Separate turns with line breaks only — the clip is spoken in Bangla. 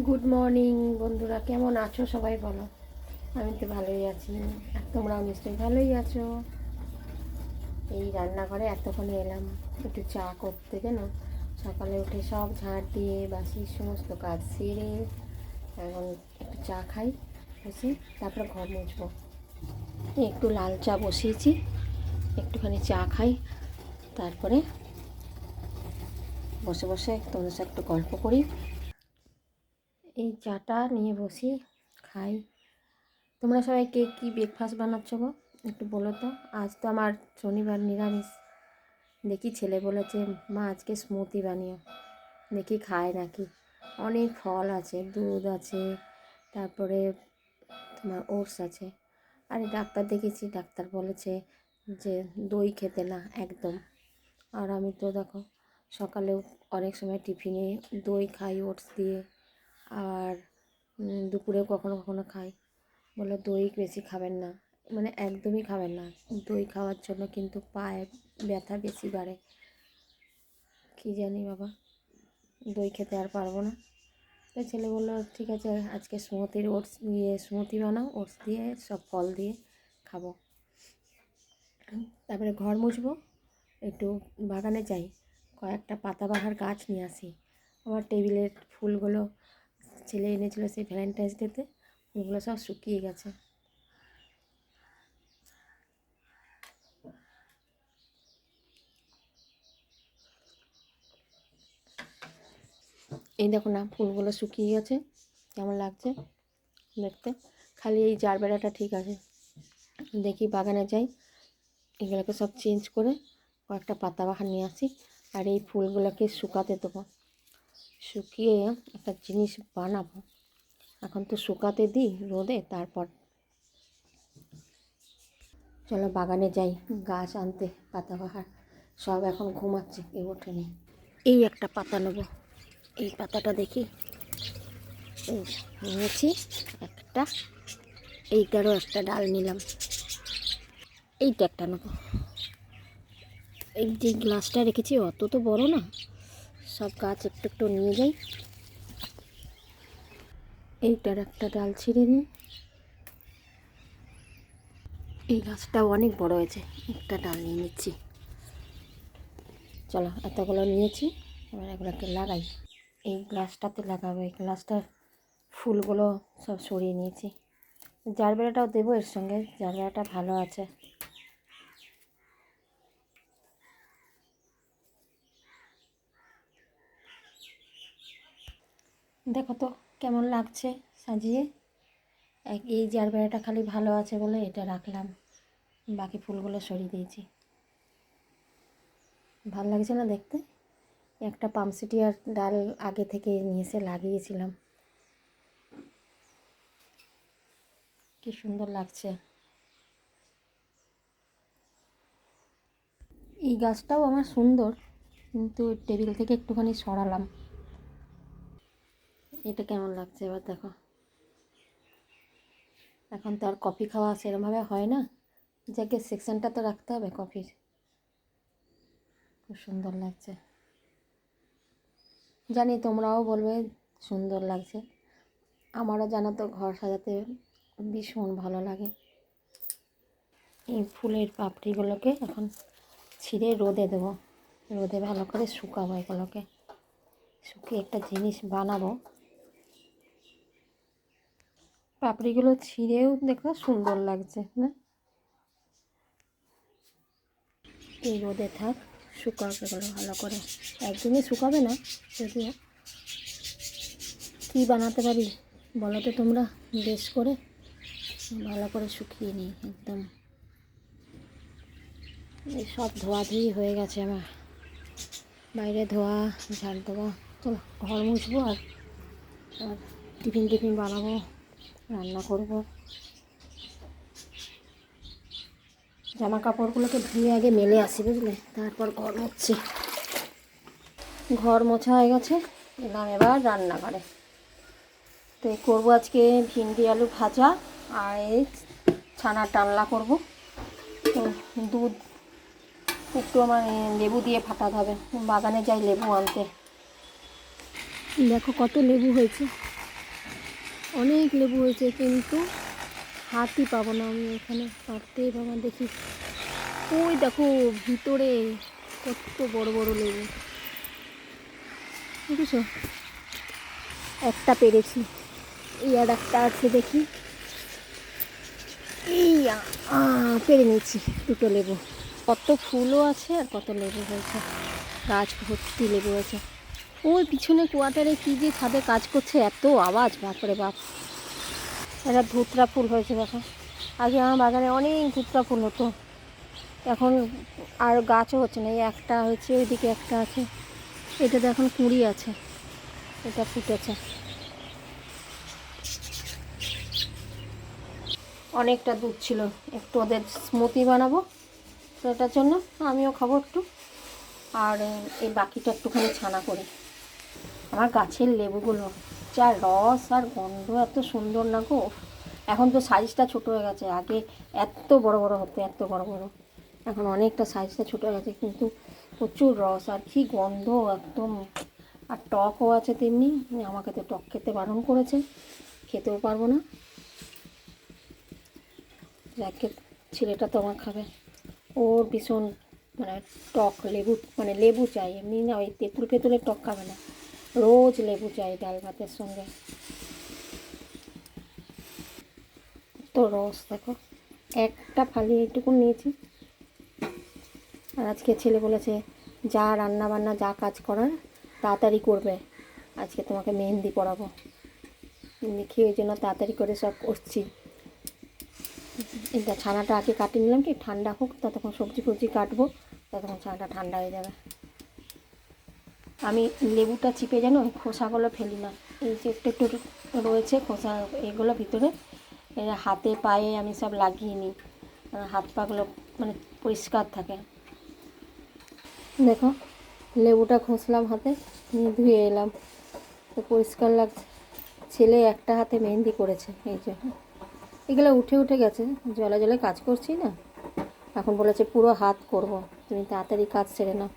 গুড মর্নিং বন্ধুরা, কেমন আছো সবাই বলো। আমি তো ভালোই আছি, আর তোমরাও নিশ্চয়ই ভালোই আছো। এই রান্নাঘরে এতক্ষণে এলাম একটু চা করতে, যেন সকালে উঠে সব ঝাঁট দিয়ে বাসির সমস্ত কাজ সেরে এখন একটু চা খাই বসে, তারপরে ঘর মুছবো। একটু লাল চা বসিয়েছি, একটুখানি চা খাই, তারপরে বসে বসে তোমাদের সাথে একটু গল্প করি। এই চাটা নিয়ে বসি, খাই। তোমরা সবাই কে কী ব্রেকফাস্ট বানাচ্ছ গো, একটু বলো তো। আজ তো আমার শনিবার, নিরামিষ। দেখি ছেলে বলেছে মা আজকে স্মুদি বানিও, দেখি খায় নাকি। অনেক ফল আছে, দুধ আছে, তারপরে তোমার ওটস আছে। আরে ডাক্তার দেখেছি, ডাক্তার বলেছে যে দই খেতে না একদম। আর আমি তো দেখো সকালেও অনেক সময় টিফিনে দই খাই ওটস দিয়ে, আর দুপুরেও কখনো কখনো খাই। বলে দই বেশি খাবেন না, মানে একদমই খাবেন না। দই খাওয়ার জন্য কিন্তু পায়ে ব্যথা বেশি বাড়ে। কী জানি বাবা, দই খেতে আর পারবো না। তো ছেলে বললো ঠিক আছে আজকে স্মুদি বানাও, ওটস দিয়ে সব ফল দিয়ে খাবো। তারপরে ঘর মুছবো, একটু বাগানে যাই, কয়েকটা পাতাবাহার গাছ নিয়ে আসি। আমার টেবিলের ফুলগুলো ছেলে এনেছিলো সেই ভ্যালেন্টাইন্স ডেতে, ওগুলো সব শুকিয়ে গেছে। এই দেখো না, ফুলগুলো শুকিয়ে গেছে, কেমন লাগছে দেখতে। খালি এই জারবেরাটা ঠিক আছে। দেখি বাগানে যাই, এগুলোকে সব চেঞ্জ করে কয়েকটা পাতাবাহার নিয়ে আসি, আর এই ফুলগুলোকে শুকাতে দেবো। শুকিয়ে একটা জিনিস বানাবো। এখন তো শুকাতে দিই রোদে, তারপর চলো বাগানে যাই গাছ আনতে। পাতাবাহার সব এখন ঘুমাচ্ছে, কেউ ওঠেনি। এই একটা পাতা নেবো, এই পাতাটা দেখি। এই নিয়েছি একটা, এইটারও একটা ডাল নিলাম। এইটা একটা নেবো। এই যে গ্লাসটা রেখেছি অত তো বড় না, সব গাছ একটু একটু নিয়ে যাই। এইটার একটা ডাল ছিঁড়ে নিই। এই গাছটাও অনেক বড় হয়েছে, একটা ডাল নিয়ে নিচ্ছি। চলো এতগুলো নিয়েছি, এবার এগুলোকে লাগাই। এই গ্লাসটাতে লাগাবো, এই গ্লাসটার ফুলগুলো সব সরিয়ে নিয়েছি। জারবেরাটাও দেবো এর সঙ্গে, জারবেরাটা ভালো আছে। দেখো তো কেমন লাগছে সাজিয়ে। এই জারবেরাটা খালি ভালো আছে বলে এটা রাখলাম, বাকি ফুলগুলো সরিয়ে দিয়েছি। ভালো লাগছে না দেখতে। একটা পামসিটিয়ার ডাল আগে থেকে নিয়ে এসে লাগিয়েছিলাম, কি সুন্দর লাগছে। এই গাছটাও আমার সুন্দর, কিন্তু টেবিল থেকে একটুখানি সরালাম। এটা কেমন লাগছে এবার দেখো। এখন তো আর কফি খাওয়া সেরমভাবে হয় না, যাকে সেকশনটা তো রাখতে হবে কফির। খুব সুন্দর লাগছে, জানি তোমরাও বলবে সুন্দর লাগছে। আমারও জানো তো ঘর সাজাতে ভীষণ ভালো লাগে। এই ফুলের পাপড়িগুলোকে এখন ছিঁড়ে রোদে দেবো, রোদে ভালো করে শুকাবো। এগুলোকে শুকিয়ে একটা জিনিস বানাবো। পাপড়িগুলো ছিঁড়েও দেখো সুন্দর লাগছে না। এই রোদে থাক, শুকাবে এগুলো ভালো করে। একদিনে শুকাবে না, যদিও কী বানাতে পারি বলো তো তোমরা, বেশ করে ভালো করে শুকিয়ে নিই একদম। এই সব ধোয়াধুয়ি হয়ে গেছে আমার, বাইরে ধোয়া, ঝাড় দেওয়া। চলো ঘর মুছবো, আর টিফিন বানাবো, রান্না করব। জামা কাপড়গুলোকে ধুয়ে আগে মেলে আসি বুঝলে, তারপর ঘর মুছছি। ঘর মোছা হয়ে গেছে, এলাম এবার রান্নাঘরে। তো করবো আজকে ভিন্ডি আলু ভাজা, আর এই ছানার ডালনা করব। তো দুধ একটু আমার লেবু দিয়ে ফাটাতে হবে, বাগানে যাই লেবু আনতে। দেখো কত লেবু হয়েছে, অনেক লেবু হয়েছে, কিন্তু হাতই পাবো না আমি এখানে পারতেই পাবো না। দেখি ওই দেখো ভিতরে কত বড় বড় লেবু, বুঝেছো? একটা পেরেছি, এই আর একটা আছে দেখি। এই পেরে নিয়েছি দুটো লেবু। কত ফুলও আছে আর কত লেবু হয়েছে, গাছ ভর্তি লেবু হয়েছে। ওই পিছনে কোয়ার্টারে কী যে ছাদে কাজ করছে, এত আওয়াজ, বাপরে বাপ। এটা ধুতরা ফুল হয়েছে দেখো। আগে আমার বাগানে অনেক ধুতরা ফুল হতো, এখন আর গাছও হচ্ছে না। এই একটা হয়েছে, ওইদিকে একটা আছে, এটাতে এখন কুঁড়ি আছে, এটা ফুটেছে। অনেকটা দুধ ছিল, একটু ওদের স্মুদি বানাবো, তো এটার জন্য আমিও খাবো একটু, আর এই বাকিটা একটুখানি ছানা করি। আমার গাছের লেবুগুলো যা রস আর গন্ধ, এত সুন্দর না গো। এখন তো সাইজটা ছোটো হয়ে গেছে, আগে এত বড় বড় হতো, এত বড় বড়। এখন অনেকটা সাইজটা ছোটো হয়ে গেছে, কিন্তু প্রচুর রস আর কি গন্ধ একদম। আর টকও আছে তেমনি, আমাকে তো টক খেতে বারণ করেছে, খেতেও পারবো না। যাকে ছেলেটা তো আমার খাবে, ওর ভীষণ মানে টক লেবু, মানে লেবু চাই, এমনি না ওই তেঁতুল ফেতুলের টক খাবে না, রোজ লেবু চাই ডাল ভাতের সঙ্গে। তো রস দেখো, একটা ফালি এইটুকু নিয়েছি। আর আজকে ছেলে বলেছে যা রান্না বান্না যা কাজ করার তাড়াতাড়ি করবে, আজকে তোমাকে মেহেন্দি পরাবো। দেখি ওই জন্য তাড়াতাড়ি করে সব করছি। এটা ছানাটা আগে কাটিয়ে নিলাম, কি ঠান্ডা হোক, ততক্ষণ সবজি ফবজি কাটবো, ততক্ষণ ছানাটা ঠান্ডা হয়ে যাবে। আমি লেবুটা চিপে যেন খোসাগুলো ফেলি না, এই যে একটু একটু রয়েছে খোসা, এগুলো ভিতরে হাতে পায়ে আমি সব লাগিয়ে নিই, হাত পাগুলো মানে পরিষ্কার থাকে। দেখো লেবুটা ঘষলাম হাতে, নিয়ে ধুয়ে এলাম, তো পরিষ্কার লাগছে। ছেলে একটা হাতে মেহেন্দি করেছে, এই যে এগুলো উঠে উঠে গেছে, জলে জলে কাজ করছি না, এখন বলেছে পুরো হাত করব, তুমি তাড়াতাড়ি কাজ সেরে নাও।